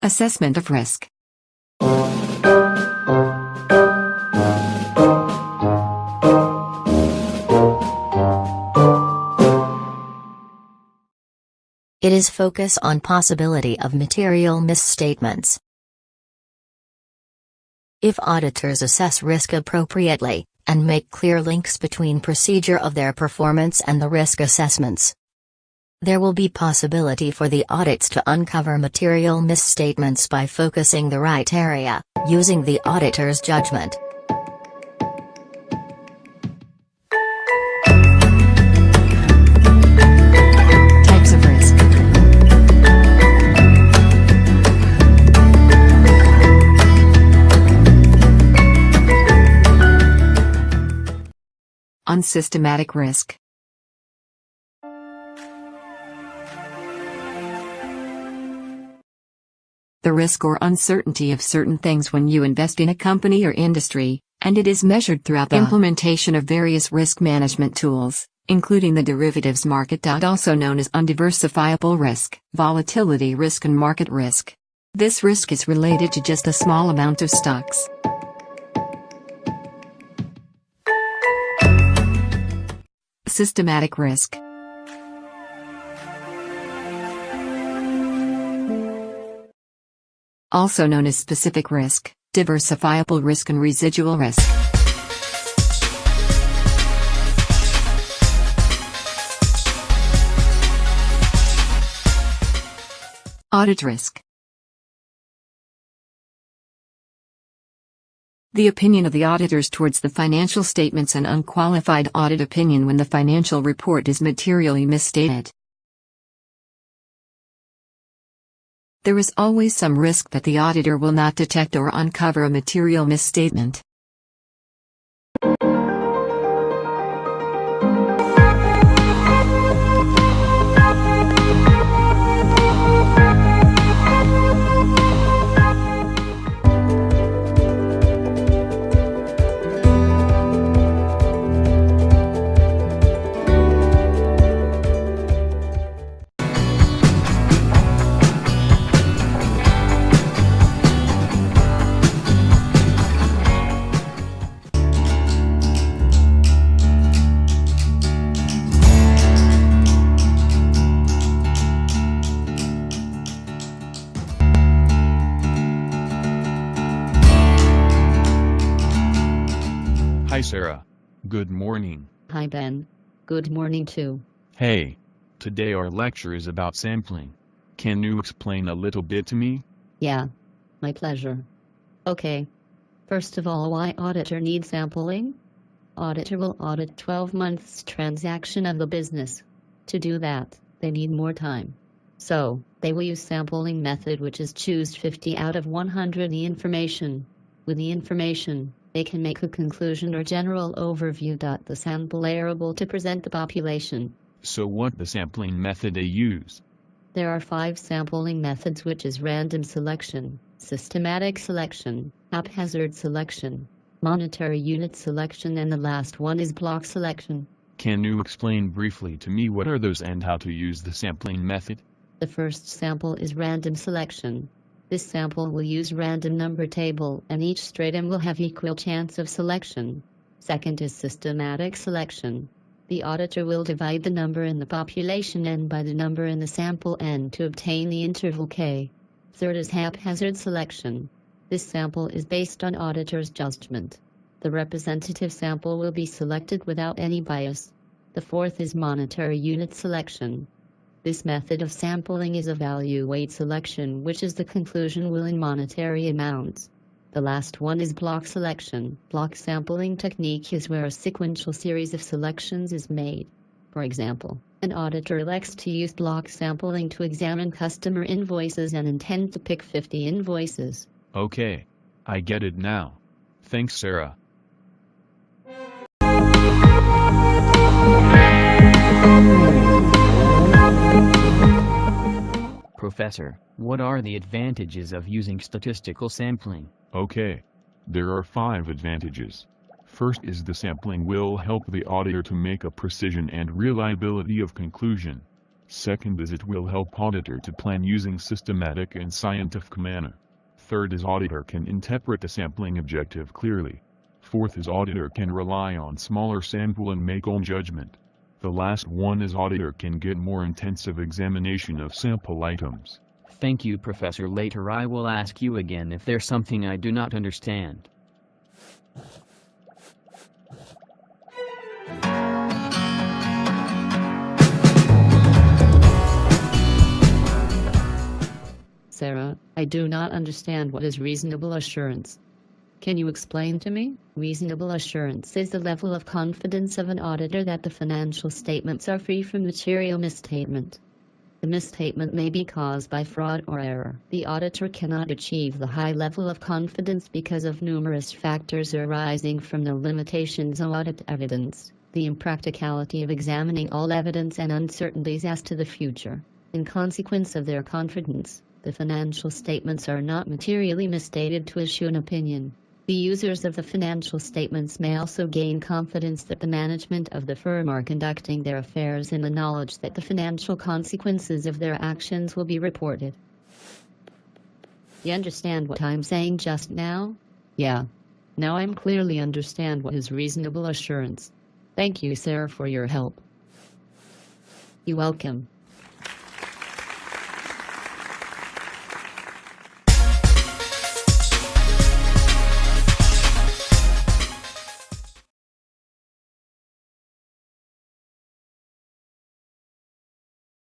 Assessment of risk. It is focus on possibility of material misstatements. If auditors assess risk appropriately, and make clear links between procedure of their performance and the risk assessments, there will be possibility for the audits to uncover material misstatements by focusing the right area, using the auditor's judgment. Types of risk. Unsystematic risk. The risk or uncertainty of certain things when you invest in a company or industry, and it is measured throughout the implementation of various risk management tools, including the derivatives market. Also known as undiversifiable risk, volatility risk and market risk. This risk is related to just a small amount of stocks. Systematic risk. Also known as specific risk, diversifiable risk and residual risk. Audit risk. The opinion of the auditors towards the financial statements and unqualified audit opinion when the financial report is materially misstated. There is always some risk that the auditor will not detect or uncover a material misstatement. Hi Sarah. Good morning. Hi Ben. Good morning too. Hey. Today our lecture is about sampling. Can you explain a little bit to me? Yeah. My pleasure. Okay. First of all, why auditor needs sampling? Auditor will audit 12 months transaction of the business. To do that, they need more time. So, they will use sampling method, which is choose 50 out of 100 the information. With the information, they can make a conclusion or general overview. The sample able to present the population. So what the sampling method they use? There are 5 sampling methods, which is random selection, systematic selection, haphazard selection, monetary unit selection, and the last one is block selection. Can you explain briefly to me what are those and how to use the sampling method? The first sample is random selection. This sample will use random number table, and each stratum will have equal chance of selection. Second is systematic selection. The auditor will divide the number in the population n by the number in the sample n to obtain the interval k. Third is haphazard selection. This sample is based on auditor's judgment. The representative sample will be selected without any bias. The fourth is monetary unit selection. This method of sampling is a value weight selection, which is the conclusion will in monetary amounts. The last one is block selection. Block sampling technique is where a sequential series of selections is made. For example, an auditor elects to use block sampling to examine customer invoices and intend to pick 50 invoices. Okay. I get it now. Thanks Sarah. Professor, what are the advantages of using statistical sampling? Okay. There are 5 advantages. First is the sampling will help the auditor to make a precision and reliability of conclusion. Second is it will help auditor to plan using systematic and scientific manner. Third is auditor can interpret the sampling objective clearly. Fourth is auditor can rely on smaller sample and make own judgment. The last one is auditor can get more intensive examination of sample items. Thank you, Professor. Later I will ask you again if there's something I do not understand. Sarah, I do not understand what is reasonable assurance. Can you explain to me? Reasonable assurance is the level of confidence of an auditor that the financial statements are free from material misstatement. The misstatement may be caused by fraud or error. The auditor cannot achieve the high level of confidence because of numerous factors arising from the limitations of audit evidence, the impracticality of examining all evidence, and uncertainties as to the future. In consequence of their confidence, the financial statements are not materially misstated to issue an opinion. The users of the financial statements may also gain confidence that the management of the firm are conducting their affairs in the knowledge that the financial consequences of their actions will be reported. You understand what I'm saying just now? Yeah. Now I'm clearly understand what is reasonable assurance. Thank you, Sarah, for your help. You're welcome.